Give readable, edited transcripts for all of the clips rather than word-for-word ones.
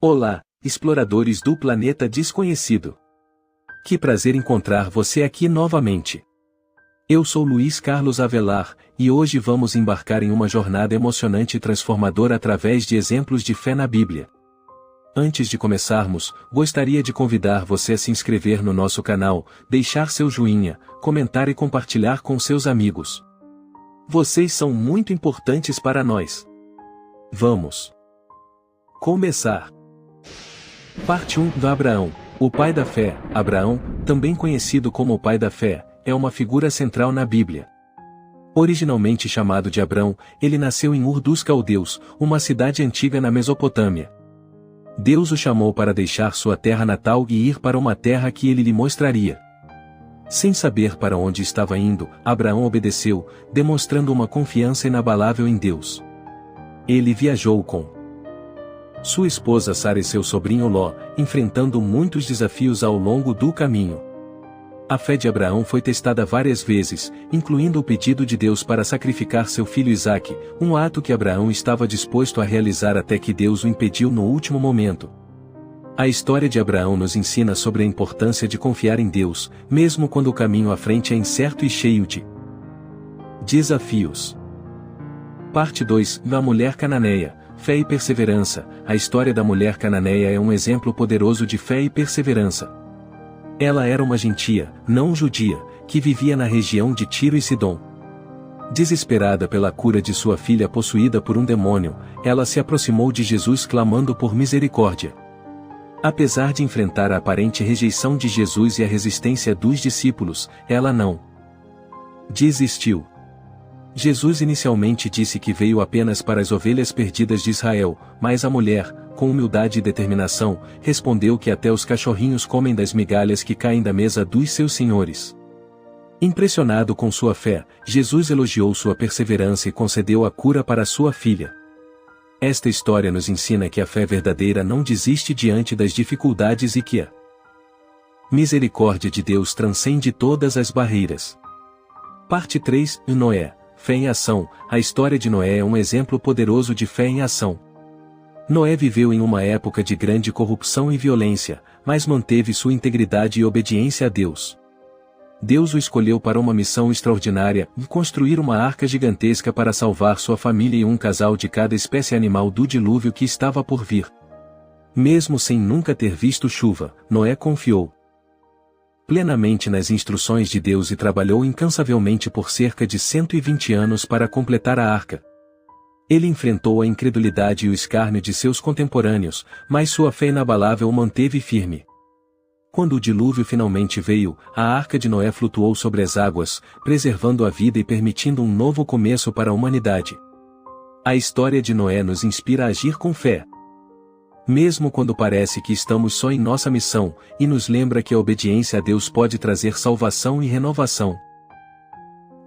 Olá, exploradores do planeta desconhecido. Que prazer encontrar você aqui novamente. Eu sou Luiz Carlos Avelar, e hoje vamos embarcar em uma jornada emocionante e transformadora através de exemplos de fé na Bíblia. Antes de começarmos, gostaria de convidar você a se inscrever no nosso canal, deixar seu joinha, comentar e compartilhar com seus amigos. Vocês são muito importantes para nós. Vamos começar. Parte 1 do Abraão, o pai da fé. Abraão, também conhecido como o pai da fé, é uma figura central na Bíblia. Originalmente chamado de Abrão, ele nasceu em Ur dos Caldeus, uma cidade antiga na Mesopotâmia. Deus o chamou para deixar sua terra natal e ir para uma terra que ele lhe mostraria. Sem saber para onde estava indo, Abraão obedeceu, demonstrando uma confiança inabalável em Deus. Ele viajou com sua esposa Sara e seu sobrinho Ló, enfrentando muitos desafios ao longo do caminho. A fé de Abraão foi testada várias vezes, incluindo o pedido de Deus para sacrificar seu filho Isaque, um ato que Abraão estava disposto a realizar até que Deus o impediu no último momento. A história de Abraão nos ensina sobre a importância de confiar em Deus, mesmo quando o caminho à frente é incerto e cheio de desafios. Parte 2 da mulher cananeia. Fé e perseverança. A história da mulher cananeia é um exemplo poderoso de fé e perseverança. Ela era uma gentia, não judia, que vivia na região de Tiro e Sidom. Desesperada pela cura de sua filha possuída por um demônio, ela se aproximou de Jesus clamando por misericórdia. Apesar de enfrentar a aparente rejeição de Jesus e a resistência dos discípulos, ela não desistiu. Jesus inicialmente disse que veio apenas para as ovelhas perdidas de Israel, mas a mulher, com humildade e determinação, respondeu que até os cachorrinhos comem das migalhas que caem da mesa dos seus senhores. Impressionado com sua fé, Jesus elogiou sua perseverança e concedeu a cura para sua filha. Esta história nos ensina que a fé verdadeira não desiste diante das dificuldades e que a misericórdia de Deus transcende todas as barreiras. Parte 3 Noé. Fé em ação. A história de Noé é um exemplo poderoso de fé em ação. Noé viveu em uma época de grande corrupção e violência, mas manteve sua integridade e obediência a Deus. Deus o escolheu para uma missão extraordinária, construir uma arca gigantesca para salvar sua família e um casal de cada espécie animal do dilúvio que estava por vir. Mesmo sem nunca ter visto chuva, Noé confiou plenamente nas instruções de Deus e trabalhou incansavelmente por cerca de 120 anos para completar a arca. Ele enfrentou a incredulidade e o escárnio de seus contemporâneos, mas sua fé inabalável o manteve firme. Quando o dilúvio finalmente veio, a arca de Noé flutuou sobre as águas, preservando a vida e permitindo um novo começo para a humanidade. A história de Noé nos inspira a agir com fé, mesmo quando parece que estamos só em nossa missão, e nos lembra que a obediência a Deus pode trazer salvação e renovação.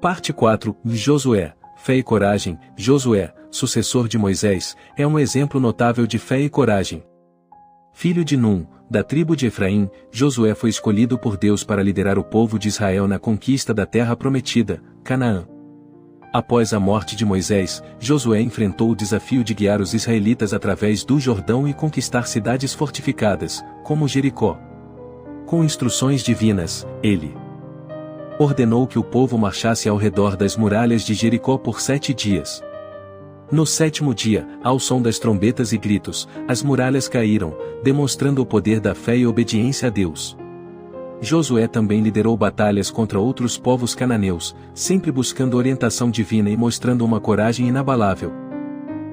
Parte 4 Josué. Fé e coragem. Josué, sucessor de Moisés, é um exemplo notável de fé e coragem. Filho de Num, da tribo de Efraim, Josué foi escolhido por Deus para liderar o povo de Israel na conquista da terra prometida, Canaã. Após a morte de Moisés, Josué enfrentou o desafio de guiar os israelitas através do Jordão e conquistar cidades fortificadas, como Jericó. Com instruções divinas, ele ordenou que o povo marchasse ao redor das muralhas de Jericó por 7 dias. No 7º dia, ao som das trombetas e gritos, as muralhas caíram, demonstrando o poder da fé e obediência a Deus. Josué também liderou batalhas contra outros povos cananeus, sempre buscando orientação divina e mostrando uma coragem inabalável.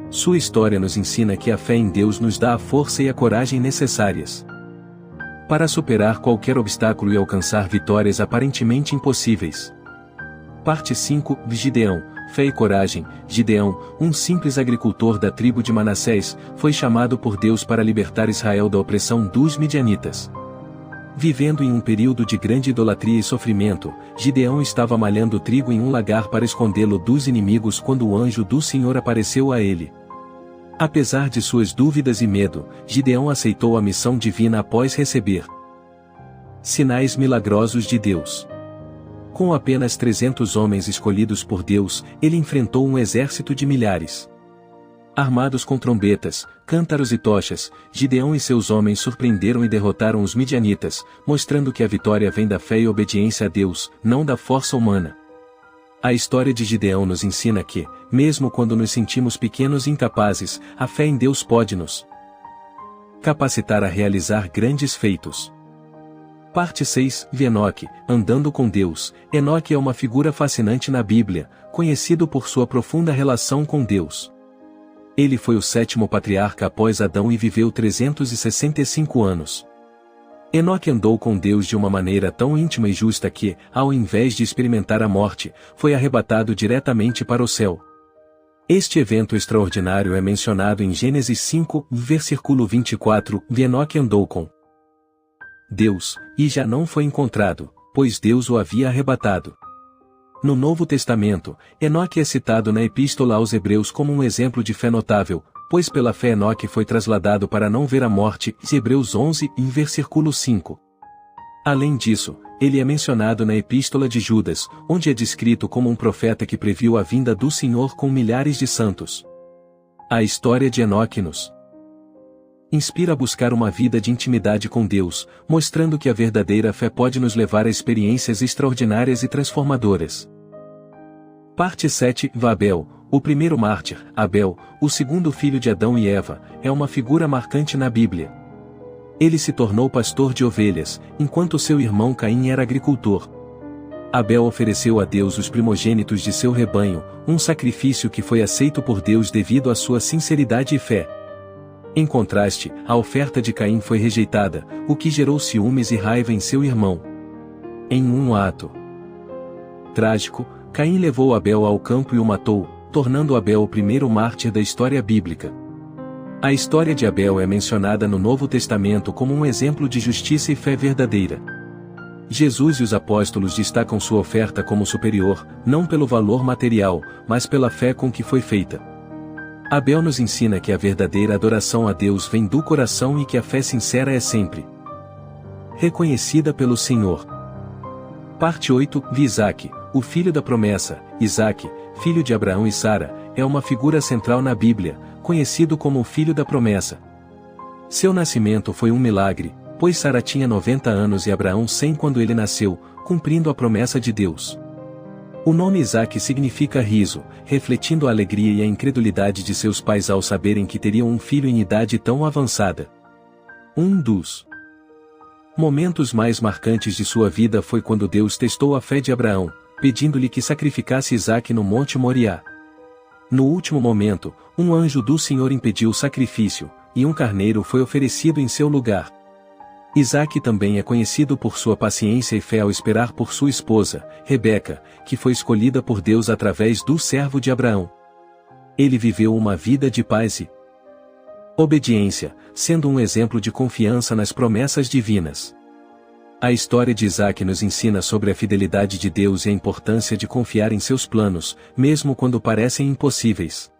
Sua história nos ensina que a fé em Deus nos dá a força e a coragem necessárias para superar qualquer obstáculo e alcançar vitórias aparentemente impossíveis. Parte 5 Gideão. Fé e coragem. Gideão, um simples agricultor da tribo de Manassés, foi chamado por Deus para libertar Israel da opressão dos midianitas. Vivendo em um período de grande idolatria e sofrimento, Gideão estava malhando trigo em um lagar para escondê-lo dos inimigos quando o anjo do Senhor apareceu a ele. Apesar de suas dúvidas e medo, Gideão aceitou a missão divina após receber sinais milagrosos de Deus. Com apenas 300 homens escolhidos por Deus, ele enfrentou um exército de milhares. Armados com trombetas, cântaros e tochas, Gideão e seus homens surpreenderam e derrotaram os midianitas, mostrando que a vitória vem da fé e obediência a Deus, não da força humana. A história de Gideão nos ensina que, mesmo quando nos sentimos pequenos e incapazes, a fé em Deus pode nos capacitar a realizar grandes feitos. Parte 6. Enoque, andando com Deus. Enoque é uma figura fascinante na Bíblia, conhecido por sua profunda relação com Deus. Ele foi o 7º patriarca após Adão e viveu 365 anos. Enoque andou com Deus de uma maneira tão íntima e justa que, ao invés de experimentar a morte, foi arrebatado diretamente para o céu. Este evento extraordinário é mencionado em Gênesis 5, versículo 24, Enoque andou com Deus, e já não foi encontrado, pois Deus o havia arrebatado. No Novo Testamento, Enoque é citado na Epístola aos Hebreus como um exemplo de fé notável, pois pela fé Enoque foi trasladado para não ver a morte, Hebreus 11, versículo 5. Além disso, ele é mencionado na Epístola de Judas, onde é descrito como um profeta que previu a vinda do Senhor com milhares de santos. A história de Enoque nos inspira a buscar uma vida de intimidade com Deus, mostrando que a verdadeira fé pode nos levar a experiências extraordinárias e transformadoras. Parte 7. Abel, o primeiro mártir. Abel, o segundo filho de Adão e Eva, é uma figura marcante na Bíblia. Ele se tornou pastor de ovelhas, enquanto seu irmão Caim era agricultor. Abel ofereceu a Deus os primogênitos de seu rebanho, um sacrifício que foi aceito por Deus devido à sua sinceridade e fé. Em contraste, a oferta de Caim foi rejeitada, o que gerou ciúmes e raiva em seu irmão. Em um ato trágico, Caim levou Abel ao campo e o matou, tornando Abel o primeiro mártir da história bíblica. A história de Abel é mencionada no Novo Testamento como um exemplo de justiça e fé verdadeira. Jesus e os apóstolos destacam sua oferta como superior, não pelo valor material, mas pela fé com que foi feita. Abel nos ensina que a verdadeira adoração a Deus vem do coração e que a fé sincera é sempre reconhecida pelo Senhor. Parte 8. Isaque, o filho da promessa. Isaque, filho de Abraão e Sara, é uma figura central na Bíblia, conhecido como o filho da promessa. Seu nascimento foi um milagre, pois Sara tinha 90 anos e Abraão 100 quando ele nasceu, cumprindo a promessa de Deus. O nome Isaque significa riso, refletindo a alegria e a incredulidade de seus pais ao saberem que teriam um filho em idade tão avançada. Um dos momentos mais marcantes de sua vida foi quando Deus testou a fé de Abraão, pedindo-lhe que sacrificasse Isaque no Monte Moriá. No último momento, um anjo do Senhor impediu o sacrifício, e um carneiro foi oferecido em seu lugar. Isaque também é conhecido por sua paciência e fé ao esperar por sua esposa, Rebeca, que foi escolhida por Deus através do servo de Abraão. Ele viveu uma vida de paz e obediência, sendo um exemplo de confiança nas promessas divinas. A história de Isaque nos ensina sobre a fidelidade de Deus e a importância de confiar em seus planos, mesmo quando parecem impossíveis.